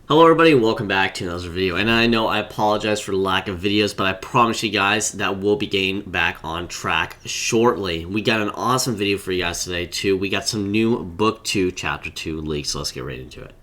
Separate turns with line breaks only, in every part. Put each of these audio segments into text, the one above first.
Hello everybody, welcome back to another video, and I know I apologize for the lack of videos, but I promise you guys that we'll be getting back on track shortly. We got an awesome video for you guys today too. We got some new Book 2 Chapter 2 leaks, so let's get right into it.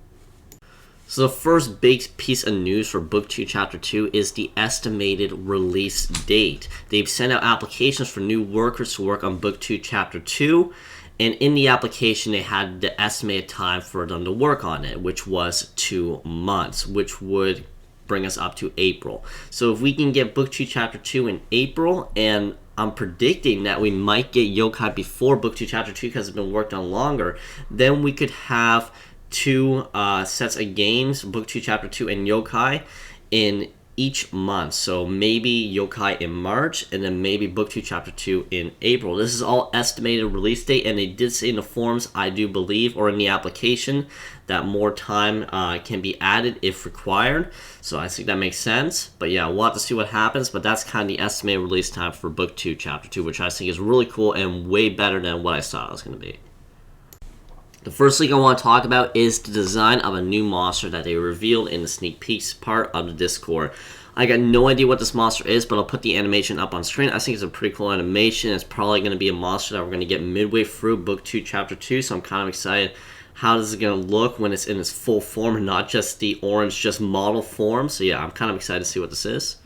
So the first big piece of news for Book 2 Chapter 2 is the estimated release date. They've sent out applications for new workers to work on Book 2 Chapter 2, and in the application, they had the estimated time for them to work on it, which was 2 months, which would bring us up to April. So if we can get Book 2 Chapter 2 in April, and I'm predicting that we might get Yokai before Book 2 Chapter 2 because it's been worked on longer, then we could have two sets of games, Book 2 Chapter 2 and Yokai, in each month. So maybe Yokai in March, and then maybe Book 2 Chapter 2 in April. This is all estimated release date, and they did say in the forums, I do believe, or in the application, that more time can be added if required. So I think that makes sense. But yeah, we'll have to see what happens, but that's kind of the estimated release time for Book 2 Chapter 2, which I think is really cool and way better than what I thought it was going to be. The first thing I want to talk about is the design of a new monster that they revealed in the sneak peeks part of the Discord. I got no idea what this monster is, but I'll put the animation up on screen. I think it's a pretty cool animation. It's probably going to be a monster that we're going to get midway through Book 2 Chapter 2, so I'm kind of excited how this is going to look when it's in its full form and not just the orange, just model form. So yeah, I'm kind of excited to see what this is.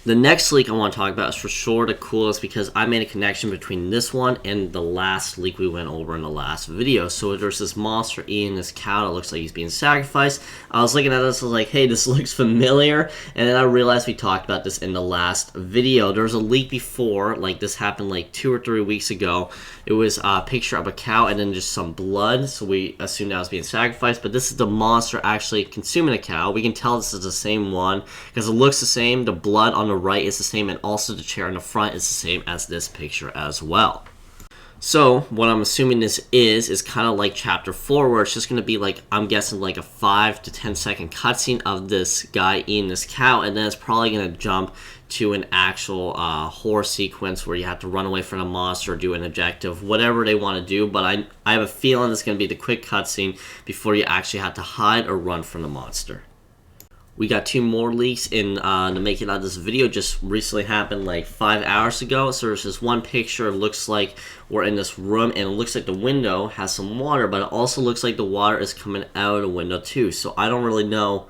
The next leak I want to talk about is for sure the coolest because I made a connection between this one and the last leak we went over in the last video. So there's this monster eating this cow that looks like he's being sacrificed. I was looking at this, I was like, hey, this looks familiar. And then I realized we talked about this in the last video. There was a leak before, like this happened like 2 or 3 weeks ago. It was a picture of a cow and then just some blood. So we assumed that was being sacrificed. But this is the monster actually consuming a cow. We can tell this is the same one because it looks the same. The blood on the right is the same, and also the chair in the front is the same as this picture as well. So what I'm assuming this is kind of like Chapter 4, where it's just going to be like, I'm guessing like a 5 to 10 second cutscene of this guy eating this cow, and then it's probably going to jump to an actual horror sequence where you have to run away from a monster, do an objective, whatever they want to do. But I have a feeling it's going to be the quick cutscene before you actually have to hide or run from the monster. We got 2 more leaks in the making of this video. Just recently happened like 5 hours ago. So there's this one picture. It looks like we're in this room, and it looks like the window has some water, but it also looks like the water is coming out of the window too. So I don't really know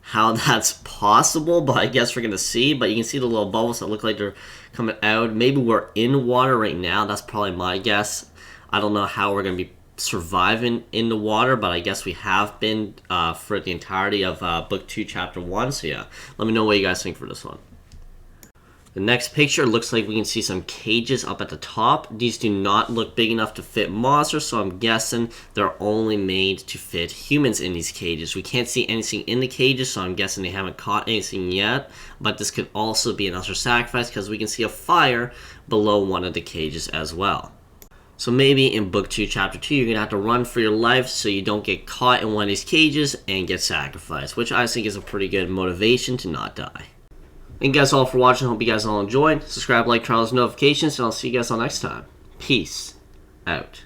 how that's possible, but I guess we're gonna see. But you can see the little bubbles that look like they're coming out. Maybe we're in water right now. That's probably my guess. I don't know how we're gonna be surviving in the water, but I guess we have been for the entirety of Book 2 Chapter 1. So yeah, let me know what you guys think for this one. The next picture looks like we can see some cages up at the top. These do not look big enough to fit monsters, so I'm guessing they're only made to fit humans in these cages. We can't see anything in the cages, so I'm guessing they haven't caught anything yet, but this could also be another sacrifice because we can see a fire below one of the cages as well. So maybe in Book 2 Chapter 2 you're going to have to run for your life so you don't get caught in one of these cages and get sacrificed, which I think is a pretty good motivation to not die. Thank you guys all for watching. Hope you guys all enjoyed. Subscribe, like, turn on those notifications, and I'll see you guys all next time. Peace out.